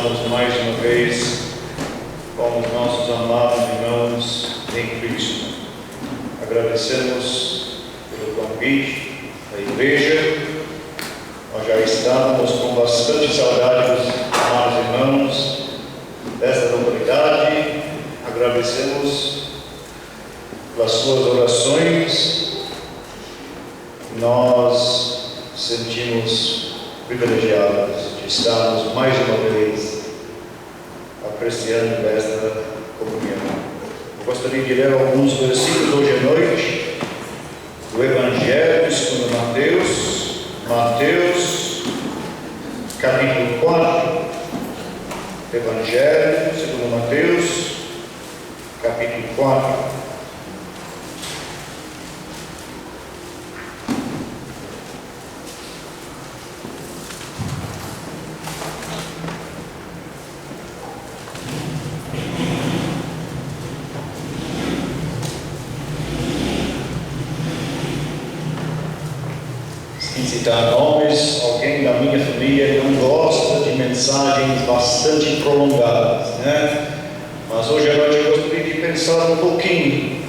estamos mais uma vez com os nossos amados irmãos em Cristo. Agradecemos pelo convite da igreja. Nós já estávamos com bastante saudade dos amados irmãos desta localidade. Agradecemos pelas suas orações. Nós sentimos privilegiados de estarmos mais uma vez apreciando esta comunhão. Eu gostaria de ler alguns versículos hoje à noite do Evangelho segundo Mateus, capítulo 4. Evangelho segundo Mateus, capítulo 4. Citar nomes, alguém da minha família não gosta de mensagens bastante prolongadas, né? Mas hoje à noite eu gostaria de pensar um pouquinho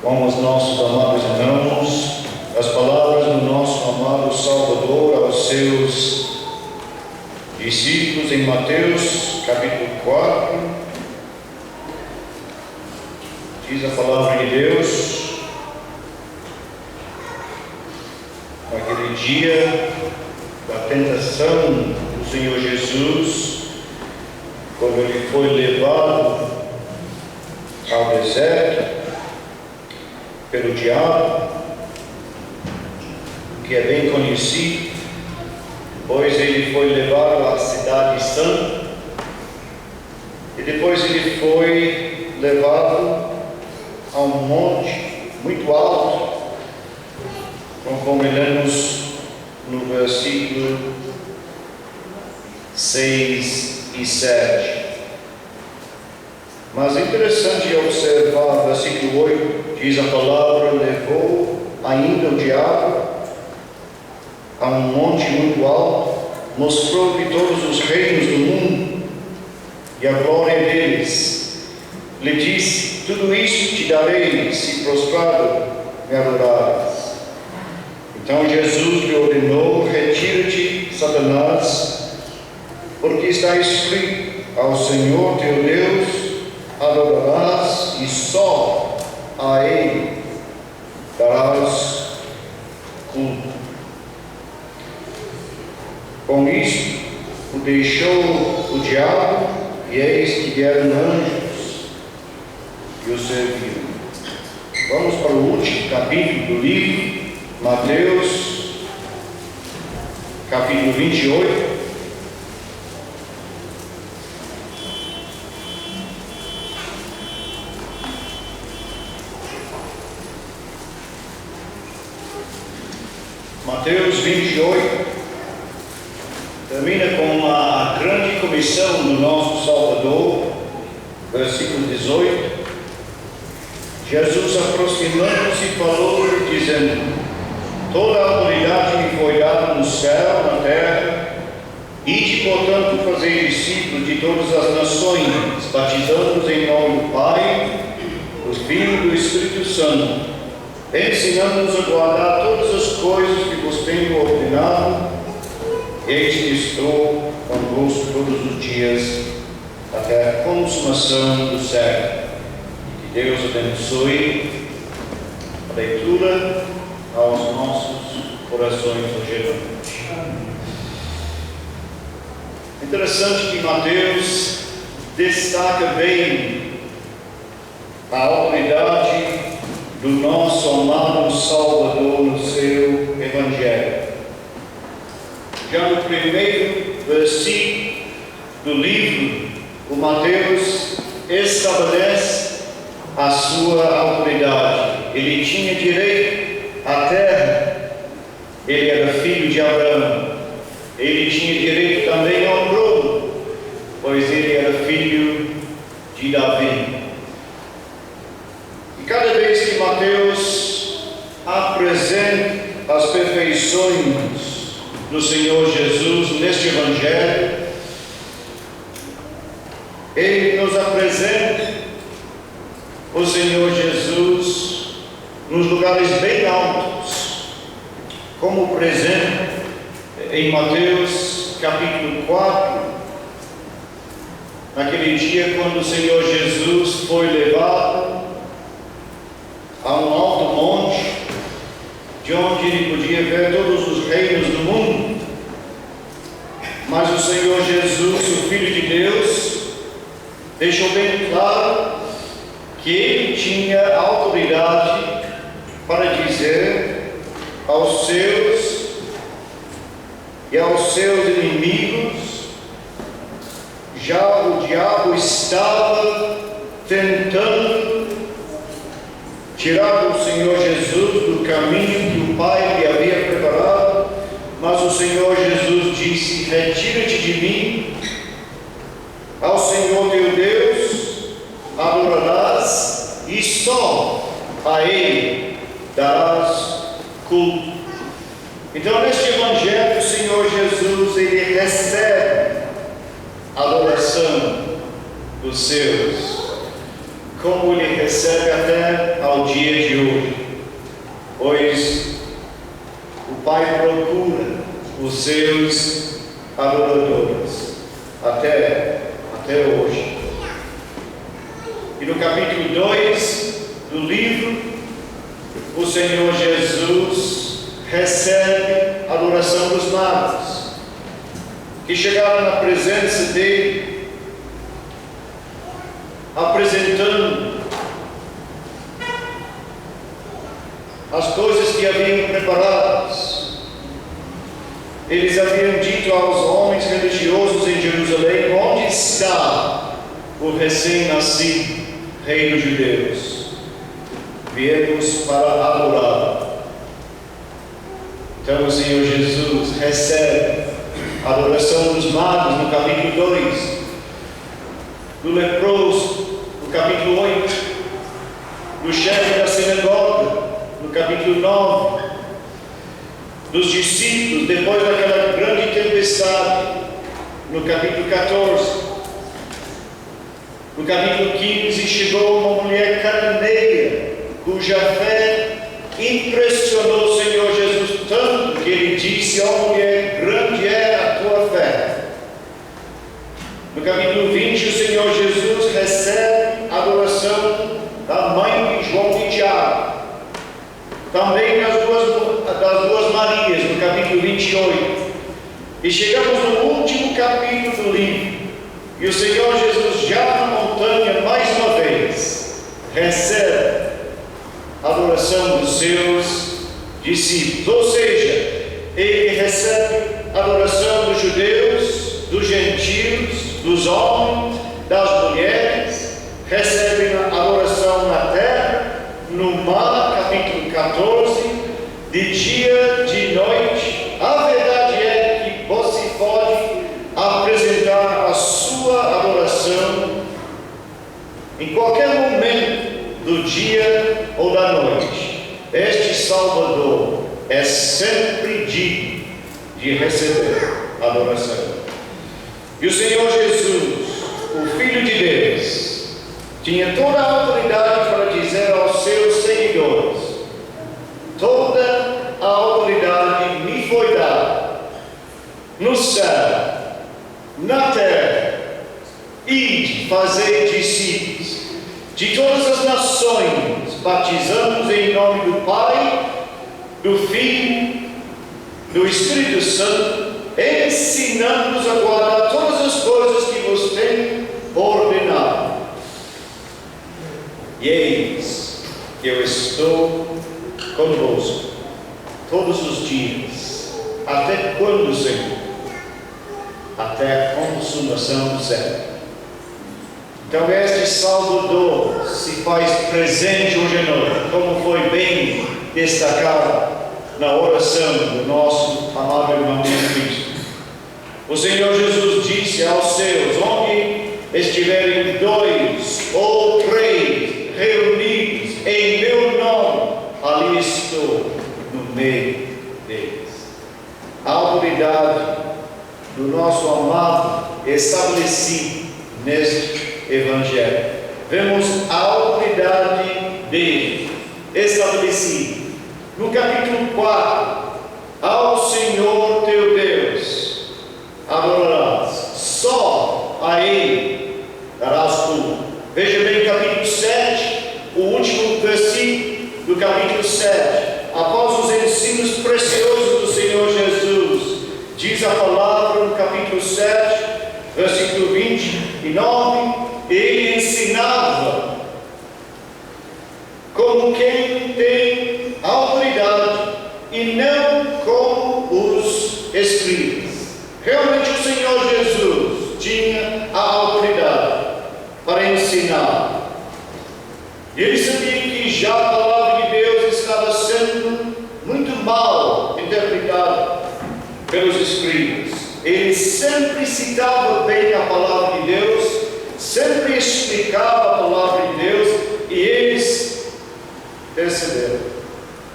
com os nossos amados irmãos, as palavras do nosso amado Salvador aos seus discípulos em Mateus capítulo 4. Diz a palavra de Deus: naquele dia da tentação do Senhor Jesus, quando ele foi levado ao deserto pelo diabo, que é bem conhecido, pois ele foi levado à cidade santa e depois ele foi levado a um monte muito alto, conforme lemos no versículo 6 e 7. Mas é interessante observar o versículo 8, diz a palavra: levou ainda o diabo a um monte muito alto, mostrou-lhe todos os reinos do mundo e a glória deles. Lhe disse: tudo isso te darei, se prostrado me adorares. Então Jesus lhe ordenou: retira-te, Satanás, porque está escrito: ao Senhor teu Deus adorarás e só a Ele darás culto. Com isto o deixou o diabo, e eis que vieram anjos e o serviram. Vamos para o último capítulo do livro, Mateus, capítulo 28. Mateus 28 termina com a grande comissão do nosso Salvador, versículo 18. Jesus, aproximando-se, falou-lhe, dizendo: toda a autoridade me foi dada no céu, na terra. Ide, portanto, fazer discípulos de todas as nações, batizando-os em nome do Pai, do Filho e do Espírito Santo, ensinando-os a guardar todas as coisas que vos tenho ordenado. Eis que estou convosco todos os dias, até a consumação do século. Que Deus abençoe a leitura aos nossos corações hoje à noite. Interessante que Mateus destaca bem a autoridade do nosso amado Salvador no seu Evangelho. Já no primeiro versículo do livro, o Mateus estabelece a sua autoridade. Ele tinha direito à terra, ele era filho de Abraão. Ele tinha direito também ao trono, pois ele era filho de Davi. E cada vez que Mateus apresenta as perfeições do Senhor Jesus neste Evangelho, Ele nos apresenta o Senhor Jesus nos lugares bem altos, como por exemplo em Mateus capítulo 4, naquele dia quando o Senhor Jesus foi levado a um alto monte, de onde ele podia ver todos os reinos do mundo. Mas o Senhor Jesus, o Filho de Deus, deixou bem claro que ele tinha autoridade para dizer aos seus e aos seus inimigos: já o diabo estava tentando tirar o Senhor Jesus do caminho que o Pai lhe havia preparado, mas o Senhor Jesus disse: retira-te de mim, ao Senhor teu Deus adorarás e só a Ele darás culto. Então, neste Evangelho, o Senhor Jesus, ele recebe a adoração dos seus, como ele recebe até ao dia de hoje, pois o Pai procura os seus adoradores até hoje. E no capítulo 2 do livro, o Senhor Jesus recebe a adoração dos magos, que chegaram na presença dele, apresentando as coisas que haviam preparadas. Eles haviam dito aos homens religiosos em Jerusalém: onde está o recém-nascido Rei dos Judeus? Viemos para adorar. Então o Senhor Jesus recebe a adoração dos magos no capítulo 2, do leproso no capítulo 8, do chefe da sinagoga no capítulo 9, dos discípulos depois daquela grande tempestade no capítulo 14. No capítulo 15 chegou uma mulher cananeia cuja fé impressionou o Senhor Jesus tanto que ele disse: ó mulher, grande é a tua fé. No capítulo 20 o Senhor Jesus recebe a adoração da mãe de João e Tiago, também das duas Marias, no capítulo 28. E chegamos no último capítulo do livro, e o Senhor Jesus, já na montanha, mais uma vez, recebe a adoração dos seus discípulos. Ou seja, ele recebe a adoração dos judeus, dos gentios, dos homens, das mulheres, recebe a adoração na terra, no mar, capítulo 14, de dia, de noite. A verdade é que você pode apresentar a sua adoração em qualquer momento do dia ou da noite. Este Salvador é sempre digno de receber a adoração. E o Senhor Jesus, o Filho de Deus, tinha toda a autoridade para dizer aos seus seguidores: toda a autoridade me foi dada no céu, na terra, e fazer discípulos de todas as nações, batizando-os em nome do Pai, do Filho, do Espírito Santo, ensinando-os a guardar todas as coisas que vos tenho ordenado. E eis que eu estou convosco todos os dias, até quando, Senhor? Até a consumação do século. Então este Salvador se faz presente hoje à noite, como foi bem destacado na oração do nosso amado irmão Cristo. O Senhor Jesus disse aos seus: onde estiverem 2 ou 3 reunidos em meu nome, ali estou no meio deles. A autoridade do nosso amado estabelecida neste Evangelho. Vemos a autoridade dele estabelecida. No capítulo 4, ao Senhor teu Deus adorarás, só a Ele darás tudo. Veja bem o capítulo 7, o último versículo do capítulo 7. Após os ensinos preciosos do Senhor Jesus, diz a palavra no capítulo 7, versículo 29, ele ensinava como quem tem autoridade e não como os escribas. Realmente o Senhor Jesus tinha a autoridade para ensinar. Ele sabia que já a palavra de Deus estava sendo muito mal interpretada pelos escribas. Ele sempre citava bem a palavra de Deus, sempre explicava a palavra de Deus, e eles perceberam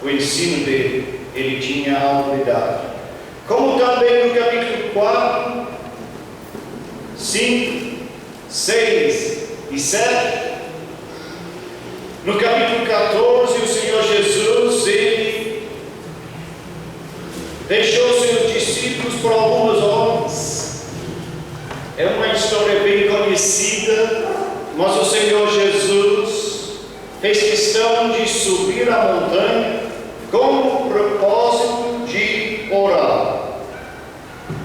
o ensino dele. Ele tinha a autoridade. Como também no capítulo 4, 5, 6 e 7, no capítulo 14, o Senhor Jesus, ele deixou seus discípulos por algumas horas. É uma história bem conhecida, mas o Senhor Jesus fez questão de subir a montanha com o propósito de orar.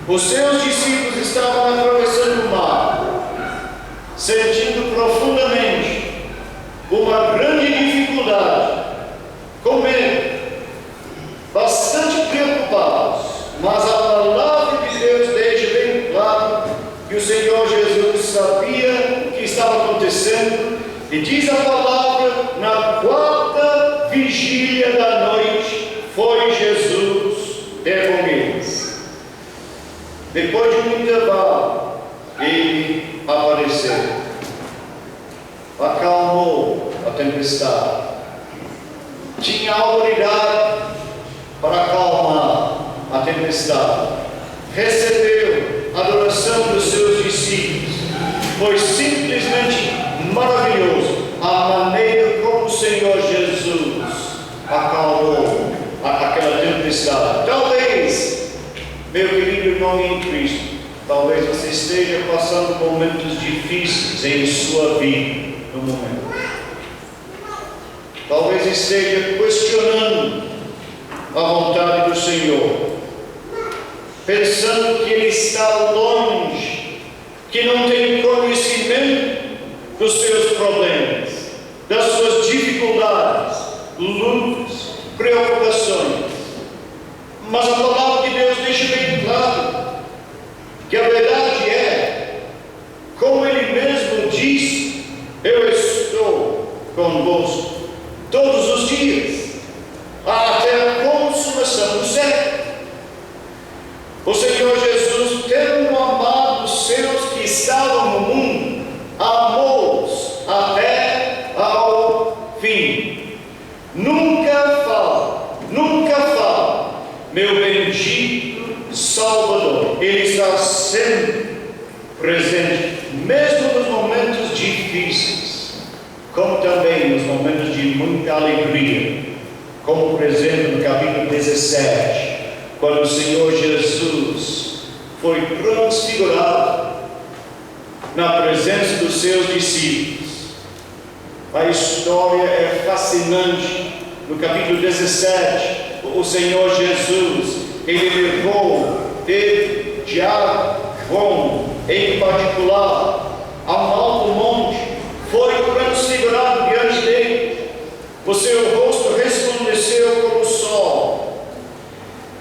Os seus discípulos estavam atravessando o mar, sentindo profundamente uma grande dificuldade, com medo, bastante preocupados, mas a palavra de Deus deixa bem claro que o Senhor Jesus sabia o que estava acontecendo, e diz a palavra: na quarta vigília da noite foi Jesus ter com eles. Depois de um intervalo, ele apareceu, acalmou a tempestade, tinha autoridade para acalmar a tempestade, recebeu a adoração dos seus discípulos. Foi simplesmente maravilhoso a maneira como o Senhor Jesus acalmou aquela tempestade. Talvez, meu querido irmão em Cristo, talvez você esteja passando momentos difíceis em sua vida no momento. Talvez esteja questionando a vontade do Senhor, pensando que Ele está longe, que não tem conhecimento dos seus problemas, das suas dificuldades, lutas, preocupações. Mas a palavra de Deus deixa bem claro que a verdade é, como Ele mesmo disse: eu estou convosco todos os dias, até a consumação do século. O Senhor Jesus, tendo amado os seus que estavam no mundo, amou-os até ao fim. Nunca fala, meu bendito Salvador. Ele está sempre presente, mesmo nos momentos difíceis, como também nos momentos de muita alegria, como por exemplo no capítulo 17, quando o Senhor Jesus foi transfigurado na presença dos seus discípulos. A história é fascinante. No capítulo 17, o Senhor Jesus, Ele levou Pedro, Tiago, João, em particular, a um alto monte, foi transfigurado diante dele. O seu rosto resplandeceu como o sol.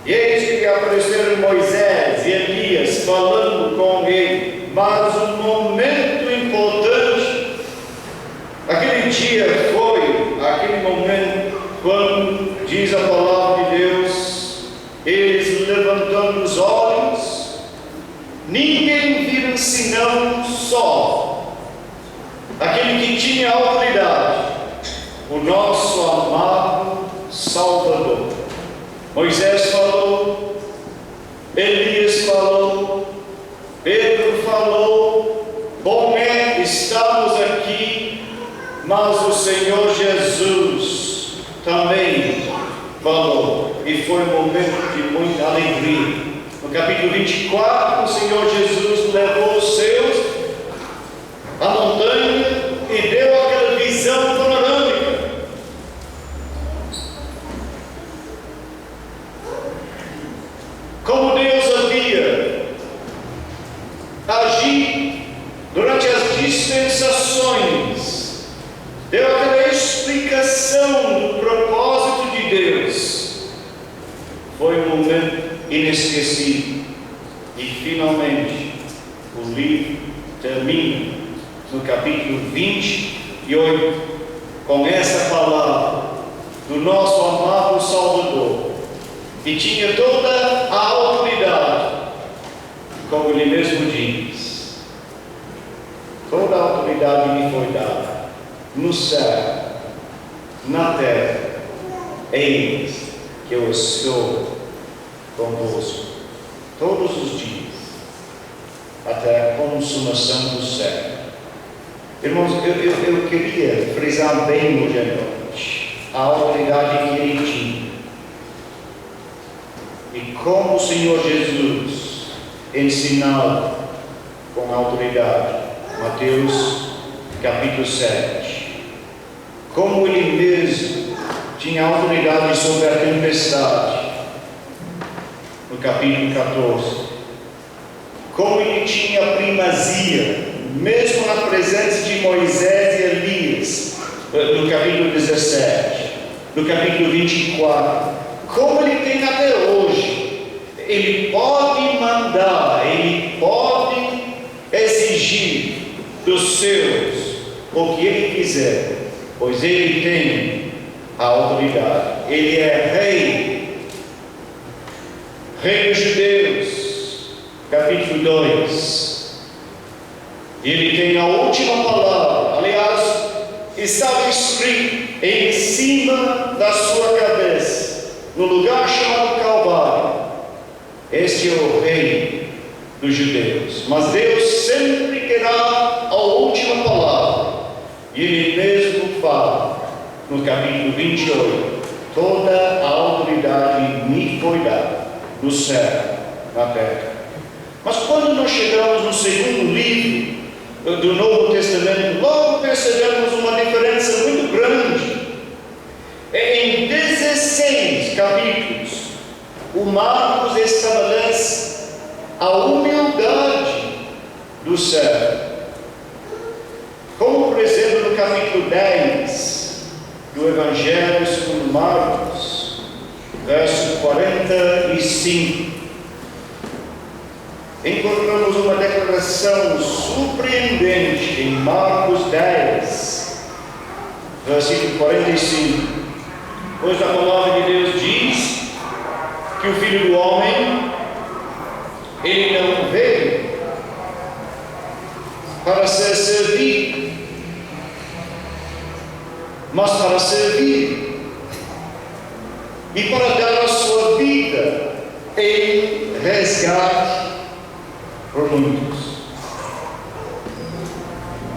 E eis que apareceram Moisés e Elias falando com ele. Mas um momento importante, aquele dia foi aquele momento quando, diz a palavra de Deus, eles levantando os olhos, ninguém viram senão só aquele que tinha autoridade, o nosso amado Salvador. Moisés falou, Elias falou, Pedro falou, bom é Mas o Senhor Jesus também falou, e foi um momento de muita alegria. No capítulo 24, o Senhor Jesus levou os seus à montanha e deu aquela visão panorâmica. Como Deus havia agido durante as dispensações, deu aquela explicação do propósito de Deus. Foi um momento inesquecível. E finalmente o livro termina no capítulo 28 com essa palavra do nosso amado Salvador, que tinha toda a autoridade, como ele mesmo diz: toda a autoridade me foi dada no céu, na terra. Eis que eu estou convosco todos os dias, até a consumação do século. Irmãos, eu queria frisar bem hoje à noite a autoridade que ele tinha e como o Senhor Jesus ensinava com autoridade. Mateus capítulo 7. Como ele mesmo tinha autoridade sobre a tempestade, no capítulo 14. Como ele tinha primazia, mesmo na presença de Moisés e Elias, no capítulo 17, no capítulo 24. Como ele tem até hoje. Ele pode mandar, ele pode exigir dos seus o que ele quiser, pois ele tem a autoridade. Ele é rei dos judeus, capítulo 2. Ele tem a última palavra. Aliás, estava escrito em cima da sua cabeça, no lugar chamado Calvário: este é o rei dos judeus. Mas Deus sempre terá a última palavra. E ele mesmo fala no capítulo 28: toda a autoridade me foi dada no céu, na terra. Mas quando nós chegamos no segundo livro do Novo Testamento, logo percebemos uma diferença muito grande. Em 16 capítulos, o Marcos estabelece a humildade do céu. Como, por exemplo, no capítulo 10 do Evangelho segundo Marcos, verso 45, encontramos uma declaração surpreendente em Marcos 10, versículo 45. Pois a palavra de Deus diz que o Filho do Homem, ele não veio para ser servido, mas para servir e para dar a sua vida em resgate por muitos.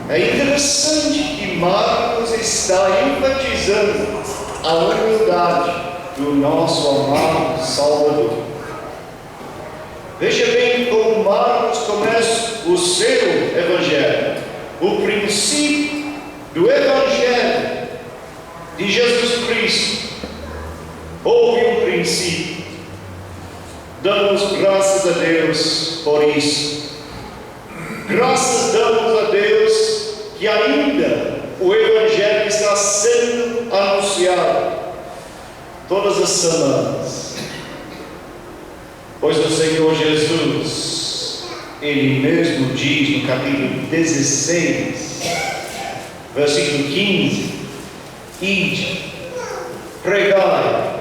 É interessante que Marcos está enfatizando a humildade do nosso amado Salvador. Veja bem como Marcos começa o seu Evangelho. O princípio do Evangelho de Jesus Cristo. Houve um princípio. Damos graças a Deus por isso. Graças damos a Deus que ainda o Evangelho está sendo anunciado todas as semanas. Pois o Senhor Jesus, Ele mesmo diz no capítulo 16, versículo 15: ide, pregai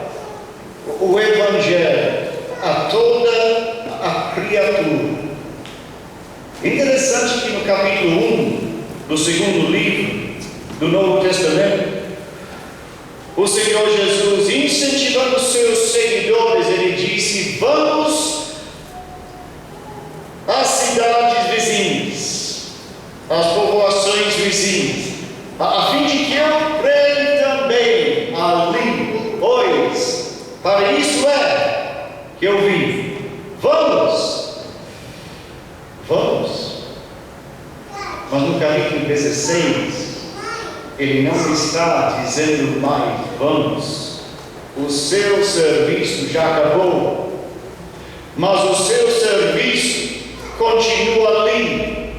o Evangelho a toda a criatura. Interessante que no capítulo 1 do segundo livro do Novo Testamento, o Senhor Jesus, incentivando os seus seguidores, ele disse: vamos às cidades vizinhas, às povoações vizinhas, a fim de que eu pregue também ali, pois para isso é que eu vim. Vamos! Mas no capítulo 16, ele não está dizendo mais vamos. O seu serviço já acabou, mas o seu serviço continua ali.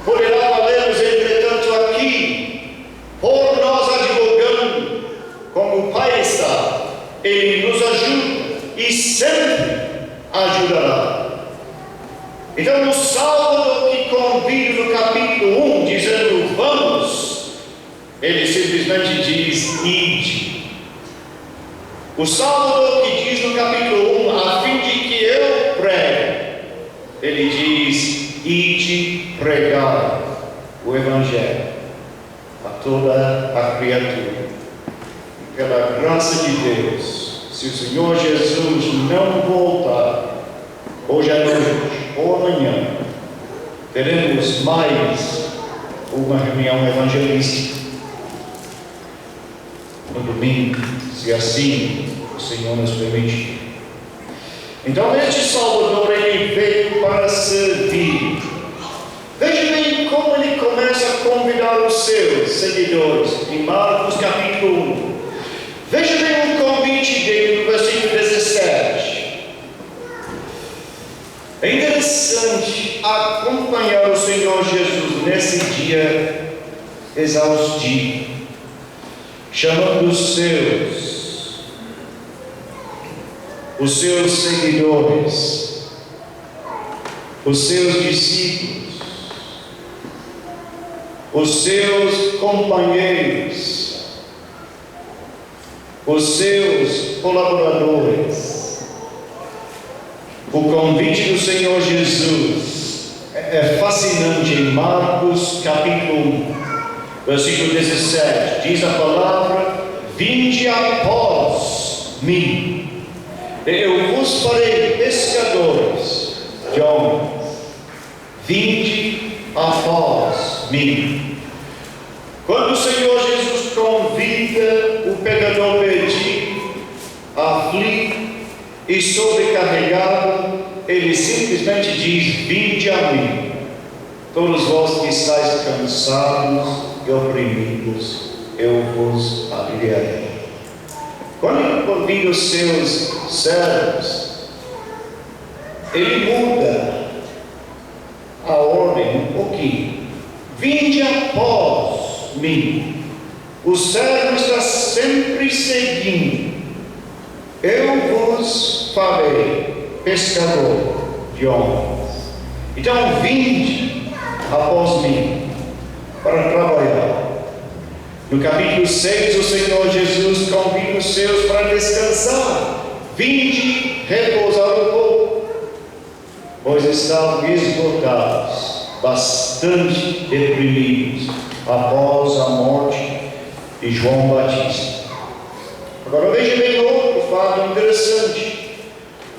Poderá valer-nos, entretanto, aqui, por nós advogando, como o Pai está. Ele nos ajuda e sempre ajudará. Então, no sábado que convido no capítulo 1, dizendo vamos, ele simplesmente diz ide. O sábado que diz no capítulo 1, a fim de que eu pregue, ele diz ide pregar o Evangelho a toda a criatura. E pela graça de Deus, se o Senhor Jesus não voltar, hoje à noite ou amanhã, teremos mais uma reunião evangelística no domingo, se assim o Senhor nos permitir. Então, este Salvador, ele veio para servir. Veja bem como ele começa a convidar os seus seguidores, em Marcos capítulo 1. Veja bem o convite dele no versículo 17. É interessante acompanhar o Senhor Jesus nesse dia exaustivo, chamando os seus seguidores, os seus discípulos, os seus companheiros, os seus colaboradores. O convite do Senhor Jesus é fascinante. Em Marcos capítulo 1, versículo 17, diz a palavra: vinde após mim, eu vos farei pescadores de homens. Vinde após mim. Quando o Senhor Jesus convida o pecador perdido, aflito e sobrecarregado, ele simplesmente diz: vinde a mim, todos vós que estáis cansados e oprimidos, eu vos aliviarei. Quando ele convida os seus servos, ele muda a ordem um pouquinho. Vinde após mim. O servo está sempre seguindo. Eu vos farei pescador de homens. Então, vinde após mim para trabalhar. No capítulo 6, o Senhor Jesus convida os seus para descansar. Vinde repousar um pouco, pois estavam esgotados, bastante deprimidos, após a morte de João Batista. Agora veja bem outro fato interessante.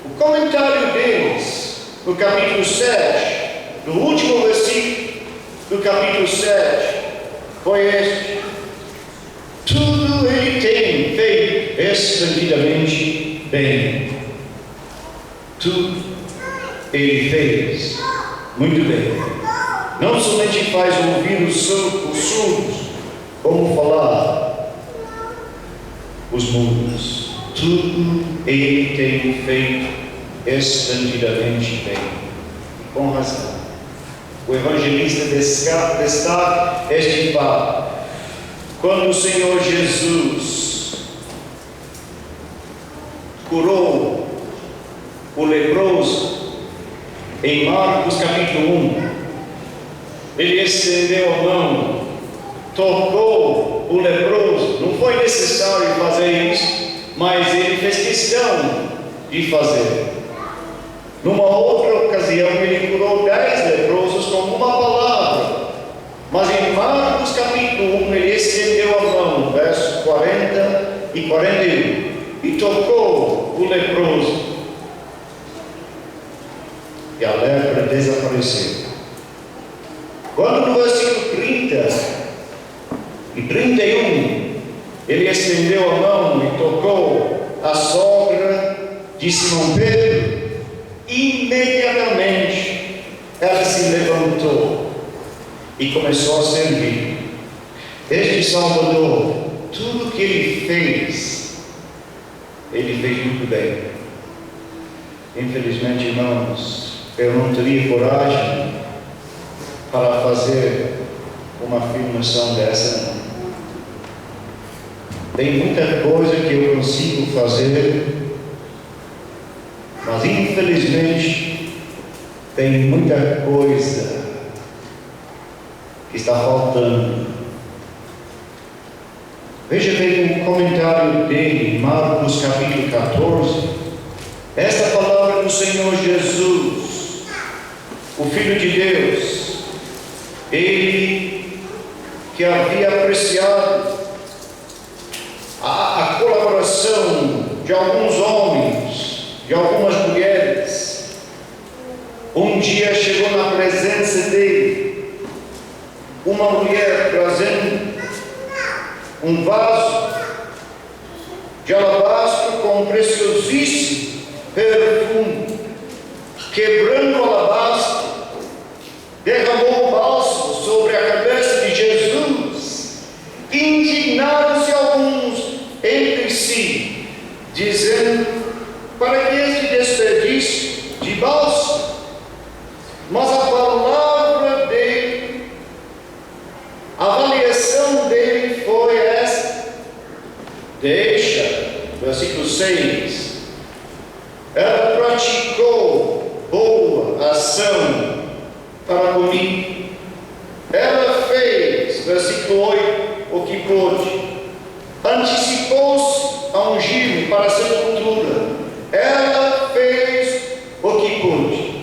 O comentário deles, no capítulo 7, no último versículo do capítulo 7, foi este: tudo ele tem feito esplendidamente bem. Tudo ele fez muito bem. Não somente faz ouvir os surdos, como falar os mudos. Tudo ele tem feito esplendidamente bem. Com razão. O evangelista destaca este fato. Quando o Senhor Jesus curou o leproso, em Marcos capítulo 1, ele estendeu a mão, tocou o leproso. Não foi necessário fazer isso, mas ele fez questão de fazer. Numa outra ocasião, ele curou 10 leprosos com uma palavra. Mas em Marcos capítulo 1, ele estendeu a mão, versos 40 e 41, e tocou o leproso, e a lepra desapareceu. Quando no versículo 30, E 31, ele estendeu a mão e tocou a sogra de Simão Pedro. Imediatamente ela se levantou e começou a servir. Este Salvador, tudo que ele fez muito bem. Infelizmente, irmãos, eu não teria coragem para fazer uma afirmação dessa. Tem muita coisa que eu consigo fazer, mas infelizmente tem muita coisa que está faltando. Veja bem o comentário dele em Marcos capítulo 14. Esta palavra do Senhor Jesus, o Filho de Deus, ele que havia apreciado a colaboração de alguns homens, de algumas mulheres, um dia chegou na presença dele uma mulher trazendo um vaso de alabastro com preciosíssimo perfume. Quebrando o alabastro, derramou o bálsamo sobre a cabeça de Jesus. Indignaram-se alguns entre si, dizendo: para que este desperdício de bálsamo? Mas a palavra dele, a avaliação dele foi esta: deixa, versículo 6, ela praticou boa ação para comigo. Ela fez, versículo 8, o que pôde. Antecipou-se a ungir-me para a sepultura. Ela fez o que pôde.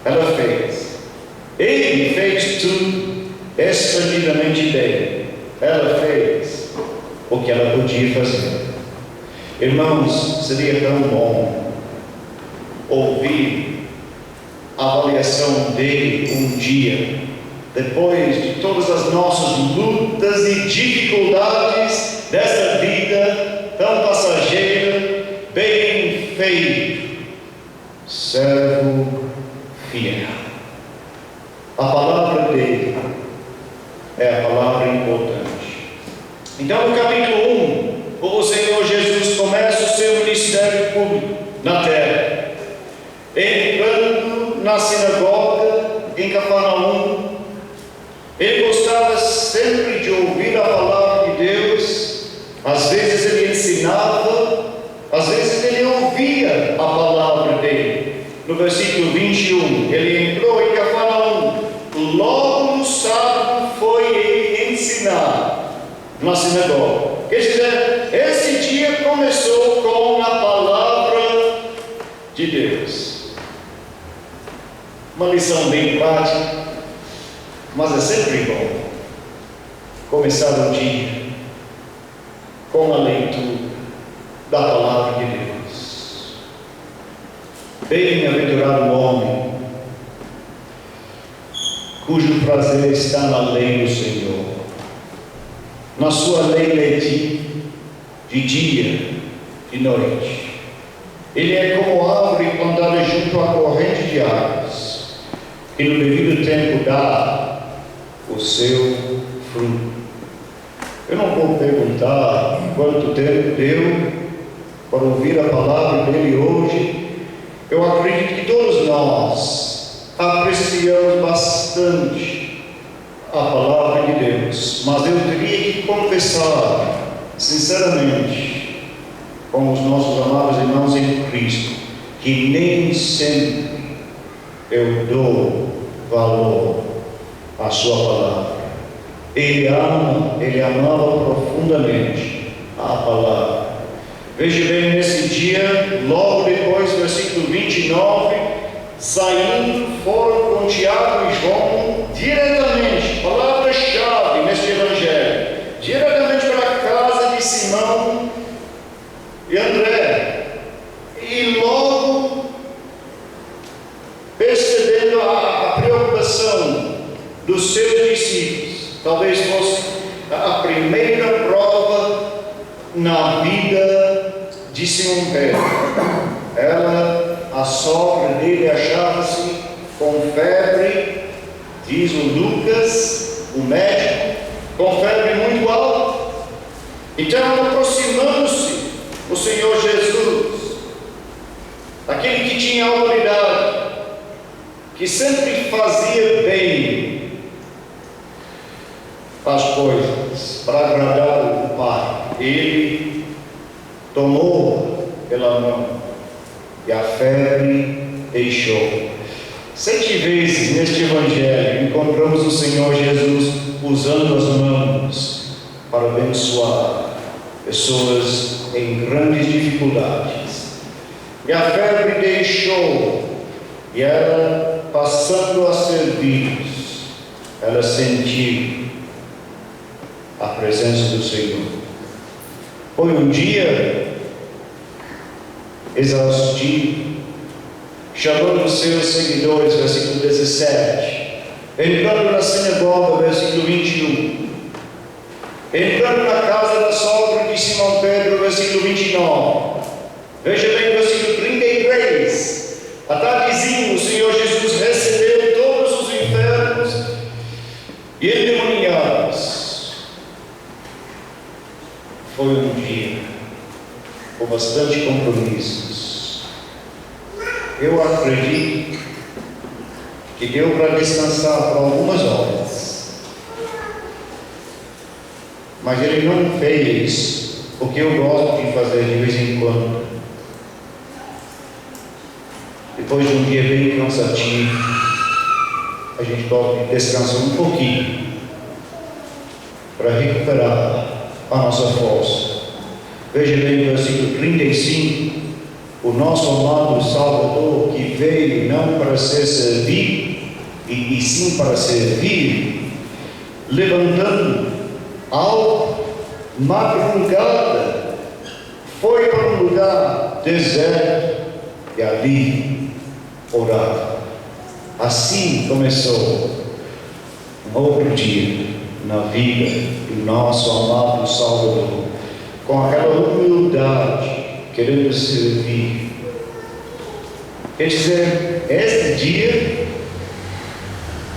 Ela fez. Ele fez tudo esplendidamente bem. Ela fez o que ela podia fazer. Irmãos, seria tão bom ouvir a avaliação dele um dia, depois de todas as nossas lutas e dificuldades dessa vida tão passageira. Bem feito, servo fiel. A palavra dele é a palavra importante. Então, no capítulo 1, o Senhor Jesus começa o seu ministério público na terra, entrando na sinagoga em Cafarnaum. Ele gostava sempre de ouvir a palavra de Deus. Às vezes ele ensinava, às vezes ele ouvia a palavra dele. No versículo 21, ele entrou em Cafarnaum. Logo no sábado foi ele ensinar na sinagoga. Quer dizer, esse dia começou com a palavra de Deus. Uma lição bem prática, mas é sempre bom começar o dia com a leitura da palavra de Deus. Bem-aventurado o homem cujo prazer está na lei do Senhor. Na sua lei leti de dia e noite. Ele é como árvore plantada junto à corrente de águas, que no devido tempo dá o seu fruto. Eu não vou perguntar quanto tempo deu para ouvir a palavra dele hoje. Eu acredito que todos nós apreciamos bastante a palavra de Deus, mas eu teria que confessar sinceramente com os nossos amados irmãos em Cristo que nem sempre eu dou valor à sua palavra. Ele amava profundamente a palavra. Veja bem, nesse dia, logo depois, versículo 29, saindo, foram com Tiago e João diretamente, palavra-chave neste evangelho, diretamente para a casa de Simão e André. E logo, percebendo a preocupação dos seus discípulos, talvez fosse a primeira prova na vida de Simão Pedro. A sogra dele, achava-se com febre, diz o Lucas, o médico, com febre muito alta. Então, aproximando-se o Senhor Jesus, aquele que tinha autoridade, que sempre fazia bem as coisas para agradar o Pai, ele tomou pela mão e a febre deixou. 7 vezes neste Evangelho encontramos o Senhor Jesus usando as mãos para abençoar pessoas em grandes dificuldades. E a febre deixou, e ela, passando a servir, ela sentiu a presença do Senhor. Foi um dia exaustivo, chamando os seus seguidores, versículo 17, entrando na sinagoga, versículo 21, entrando na casa da sogra de Simão Pedro, versículo 29, veja bem, versículo 33, à tardezinha o Senhor Jesus recebeu todos os enfermos e endemoniados. Foi um dia com bastante compromissos. Eu acredito que deu para descansar por algumas horas, mas ele não fez o que eu gosto de fazer de vez em quando. Depois de um dia bem cansativo, a gente pode descansar um pouquinho para recuperar a nossa força. Veja bem o versículo 35, o nosso amado Salvador, que veio não para ser servido, e sim para servir, levantando ao madrugada, foi para um lugar deserto e ali orava. Assim começou um outro dia na vida do nosso amado Salvador, com aquela humildade, querendo servir. Quer dizer, este dia,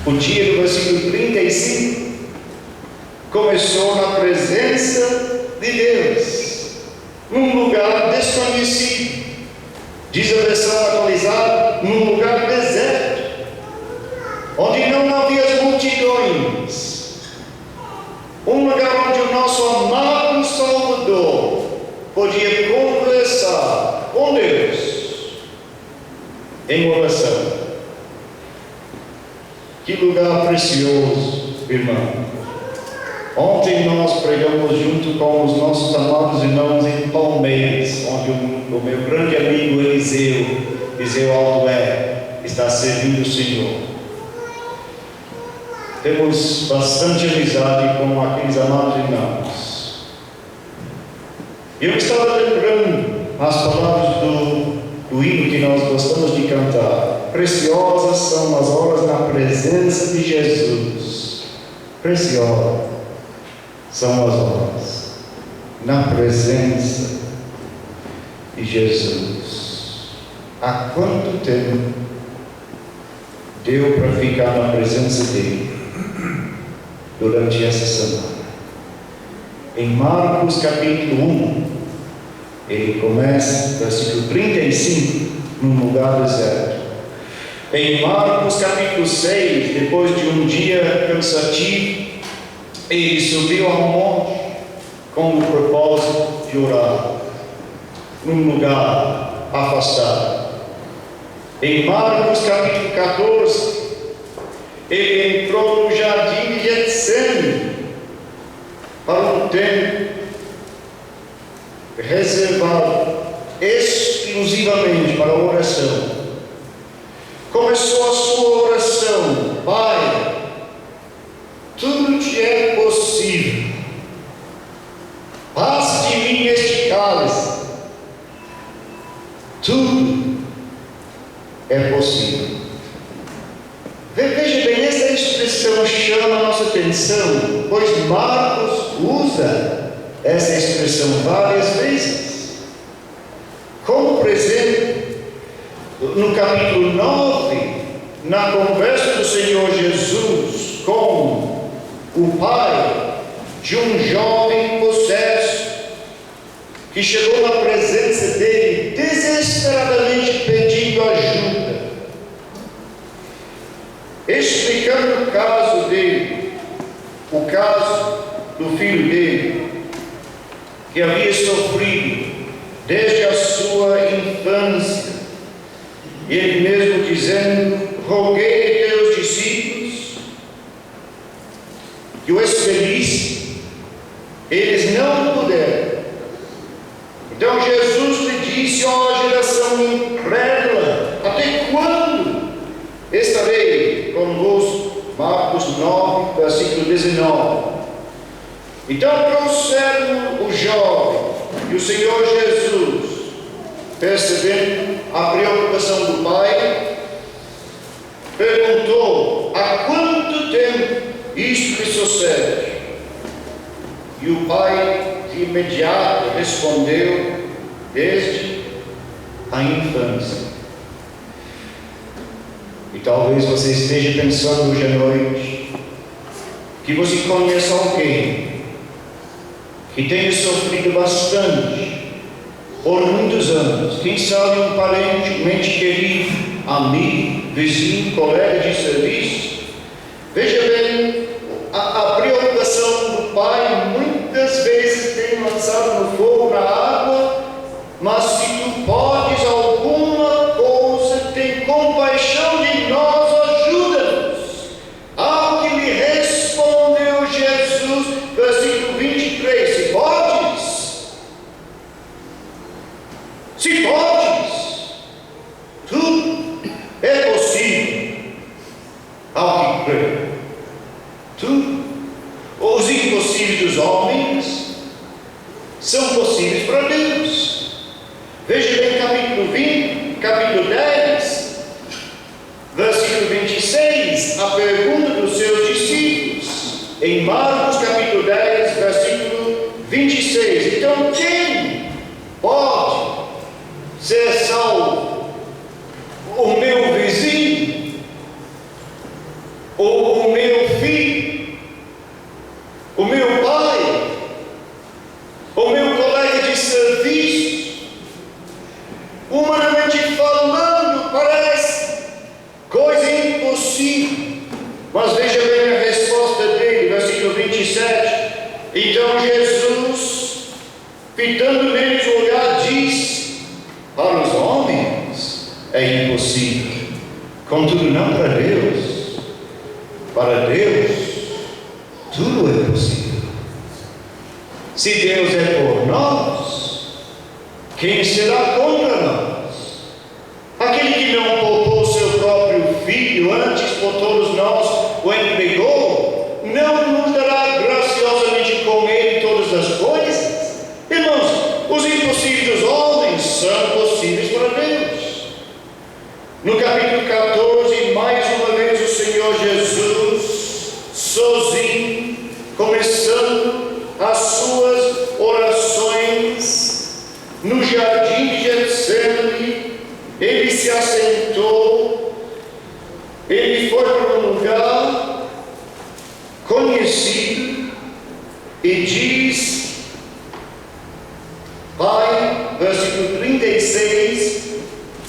o dia do versículo 35, começou na presença de Deus, num lugar desconhecido. Diz a versão atualizada, num lugar deserto, onde não havia multidões. Um lugar onde o nosso amado Salvador podia conversar com Deus em oração. Que lugar precioso, irmão. Ontem nós pregamos junto com os nossos amados irmãos em Palmeiras, onde o meu grande amigo Eliseu Aldoé, está servindo o Senhor. Temos bastante amizade com aqueles amados irmãos. Eu estava lembrando as palavras do hino que nós gostamos de cantar. Preciosas são as horas na presença de Jesus. Preciosas são as horas na presença de Jesus. Há quanto tempo deu para ficar na presença dele durante essa semana? Em Marcos capítulo 1, ele começa, versículo 35, num lugar deserto. Em Marcos capítulo 6, depois de um dia cansativo, ele subiu ao monte com o propósito de orar, num lugar afastado. Em Marcos capítulo 14, ele entrou no jardim de Getsemane para um tempo reservado exclusivamente para a oração. Começou a sua oração: Pai, tudo te é possível, passe de mim este cálice. Tudo é possível. Veja bem, essa expressão chama a nossa atenção, pois Marcos usa essa expressão várias vezes. Como, por exemplo, no capítulo 9, na conversa do Senhor Jesus com o pai de um jovem possesso, que chegou na presença dele desesperadamente pedindo ajuda, explicando o caso dele, o caso do filho dele, que havia sofrido desde a sua infância, e ele mesmo dizendo: roguei a teus discípulos que o expelisse, eles não puderam. Então Jesus lhe disse: ó geração incrédula, até quando estarei convosco? Marcos 9, versículo 19. Então trouxeram o jovem, e o Senhor Jesus, percebendo a preocupação do pai, perguntou: há quanto tempo isto lhe sucede? E o pai de imediato respondeu: desde a infância. E talvez você esteja pensando hoje à noite que você conhece alguém que tenha sofrido bastante por muitos anos, quem sabe um parente, um ente querido, amigo, vizinho, colega de serviço. Veja bem, a preocupação do pai muitas vezes tem lançado no fogo, na água, mas se tu podes alguma coisa, tem compaixão de nós, ajuda-nos. Ao que lhe respondeu Jesus, versículo 23, se podes, tudo é possível ao que crê. Tudo. Os impossíveis dos homens são possíveis para Deus. Veja bem capítulo 10, versículo 26, a pergunta dos seus discípulos. Em Marcos capítulo 10, versículo 26. Então, quem pode ser salvo? O meu vizinho? Ou o meu filho? O meu pai? O meu colega de serviço? Humanamente falando, parece coisa impossível. Mas veja bem a resposta dele, versículo 27. Então Jesus, fitando neles o olhar, diz: para os homens é impossível, contudo não para Deus. Para Deus tudo é possível. Se Deus é por nós, quem será contra nós? Aquele que não poupou seu próprio filho, antes por todos nós o entregou, não nos dará graciosamente com ele todas as coisas? Irmãos, os impossíveis dos homens são possíveis para Deus. No capítulo 14, mais uma vez o Senhor Jesus, sozinho, começando as suas orações no jardim de Getsemane, ele se assentou, ele foi para um lugar conhecido e diz: Pai, versículo 36,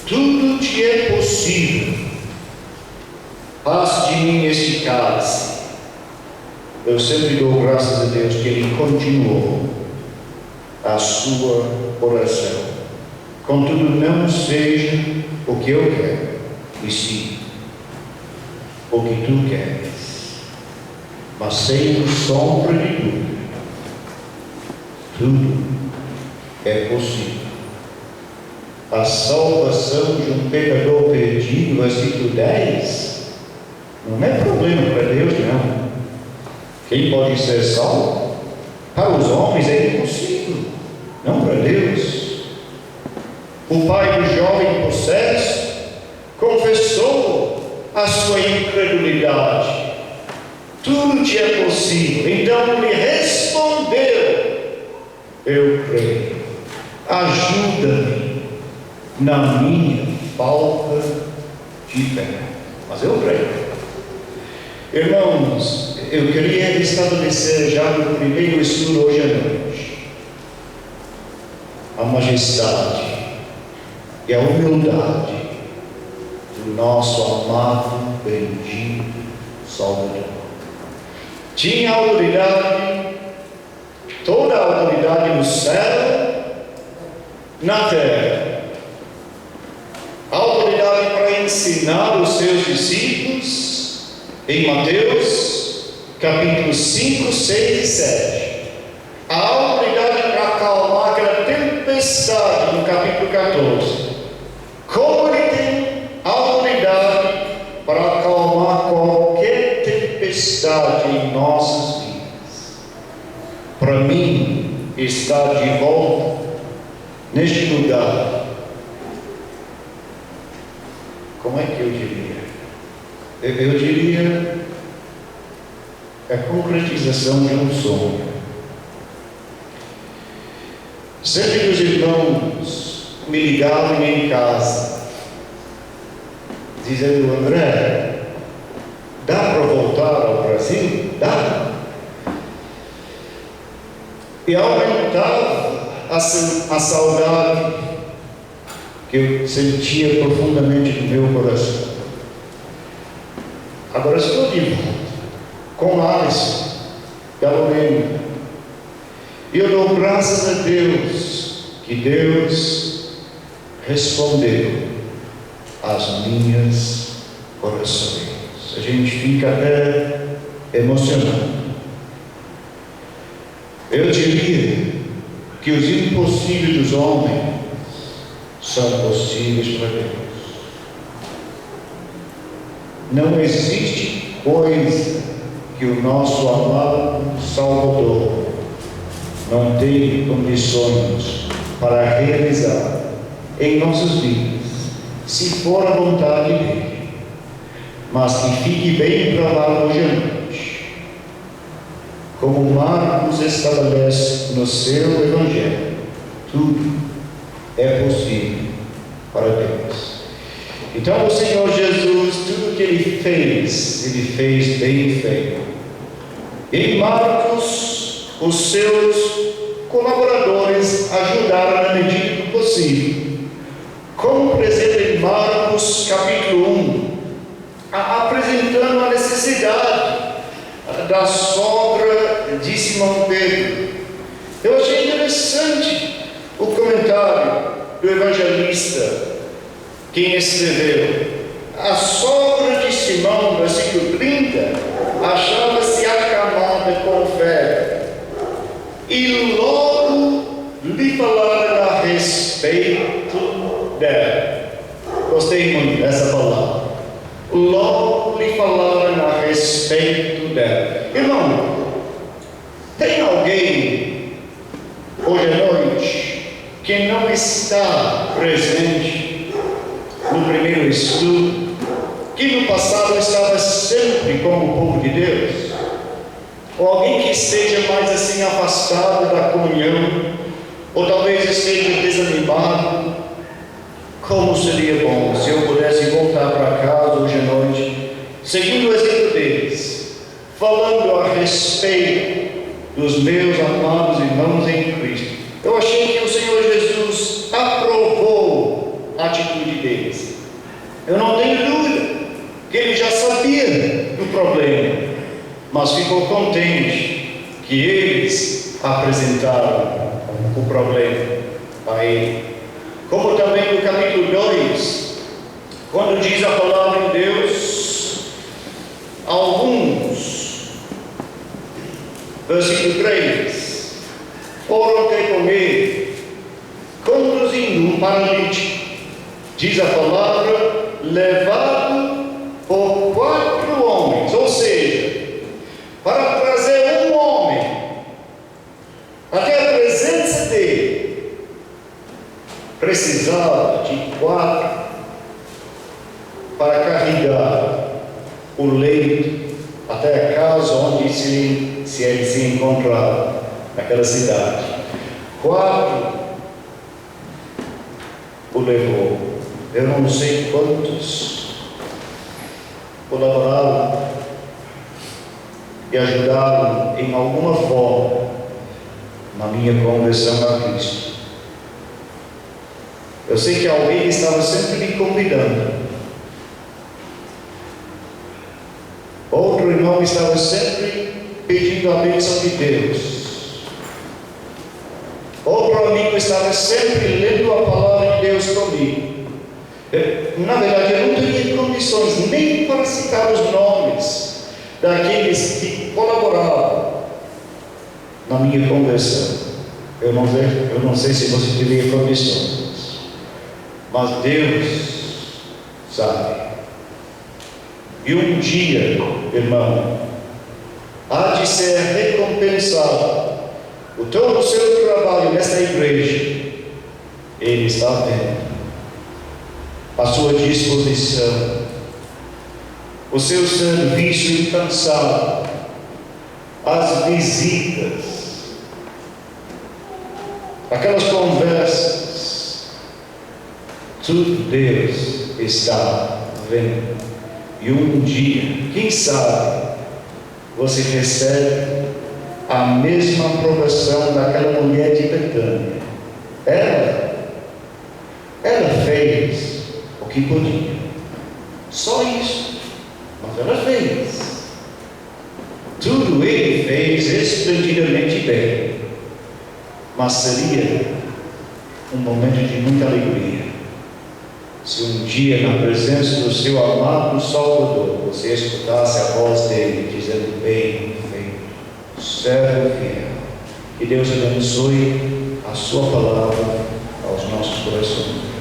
tudo te é possível, passe de mim este cálice. Eu sempre dou graças a Deus que ele continuou a sua oração. Contudo, não seja o que eu quero, e sim o que tu queres. Mas sem sombra de dúvida, tudo é possível. A salvação de um pecador perdido, versículo 10, não é problema para Deus, não. Quem pode ser salvo? Para os homens é impossível, não para Deus. O pai do jovem possesso confessou a sua incredulidade. tudo te é possível. Então lhe respondeu: eu creio, ajuda-me na minha falta de fé. Mas eu creio. Irmãos, eu queria estabelecer já no primeiro estudo hoje à noite a majestade e a humildade do nosso amado, bendito Salvador. Tinha autoridade, toda a autoridade no céu, na terra. Autoridade para ensinar os seus discípulos em Mateus, capítulos 5, 6 e 7. A autoridade para acalmar aquela tempestade no capítulo 14. Como ele tem autoridade para acalmar qualquer tempestade em nossas vidas. Para mim, estar de volta neste lugar, como é que eu diria? Eu diria a concretização de um sonho. Sempre que os irmãos me ligavam em casa, dizendo: André, dá para voltar ao Brasil? Dá. E aumentava a saudade que eu sentia profundamente no meu coração. Agora estou de volta com Alisson e a Lorena. E eu dou graças a Deus que Deus respondeu às minhas orações. A gente fica até emocionado. Eu diria que os impossíveis dos homens são possíveis para Deus. Não existe coisa que o nosso amado Salvador não tem condições para realizar em nossas vidas, se for a vontade dele. Mas que fique bem gravado hoje à noite, como Marcos estabelece no seu Evangelho: tudo é possível para Deus. Então o Senhor Jesus, tudo que Ele fez bem feito. Em Marcos, os seus colaboradores ajudaram na medida do possível. Como, por exemplo, em Marcos capítulo 1, apresentando a necessidade da sogra de Simão Pedro. Eu achei interessante o comentário do evangelista, quem escreveu: a sogra de Simão, versículo 30, achava-se acamada com febre, e logo lhe falaram a respeito dela. Gostei muito dessa palavra. Logo lhe falaram a respeito dela. Irmão, tem alguém hoje à noite que não está presente no primeiro estudo, que no passado estava sempre como o povo de Deus? Ou alguém que esteja mais assim afastado da comunhão, ou talvez esteja desanimado? Como seria bom se eu pudesse voltar para casa hoje à noite, seguindo o exemplo deles, falando a respeito dos meus amados irmãos em Cristo. Eu achei que o Senhor Jesus aprovou a atitude deles. Eu não tenho dúvida que ele já sabia do problema, mas ficou contente que eles apresentaram o problema a ele. Como também no capítulo 2, quando diz a palavra de Deus, alguns, versículo 3, foram ter com ele, conduzindo um paralítico, diz a palavra, levado por 4 homens, ou seja, para trazer um homem até a presença dele, precisava de 4 para carregar o leito até a casa onde ele se encontrava, naquela cidade. 4 o levou. Eu não sei quantos colaboraram e ajudaram em alguma forma na minha conversão a Cristo. Eu sei que alguém estava sempre me convidando. Outro irmão estava sempre pedindo a bênção de Deus. Outro amigo estava sempre lendo a palavra de Deus comigo. Na verdade, eu não teria condições nem para citar os nomes daqueles que colaboraram na minha conversão. Eu não sei se você teria condições, mas Deus sabe. E um dia, irmão, há de ser recompensado todo o seu trabalho nesta igreja. Ele está vendo a sua disposição, o seu serviço incansável, as visitas, aquelas conversas, tudo Deus está vendo. E um dia, quem sabe, você recebe a mesma aprovação daquela mulher de Betânia. Ela fez o que podia, só isso, mas ela fez. Tudo ele fez esplendidamente bem, mas seria um momento de muita alegria se um dia, na presença do seu amado Salvador, você escutasse a voz dele dizendo: bem feito, servo fiel. Que Deus abençoe a sua palavra aos nossos corações.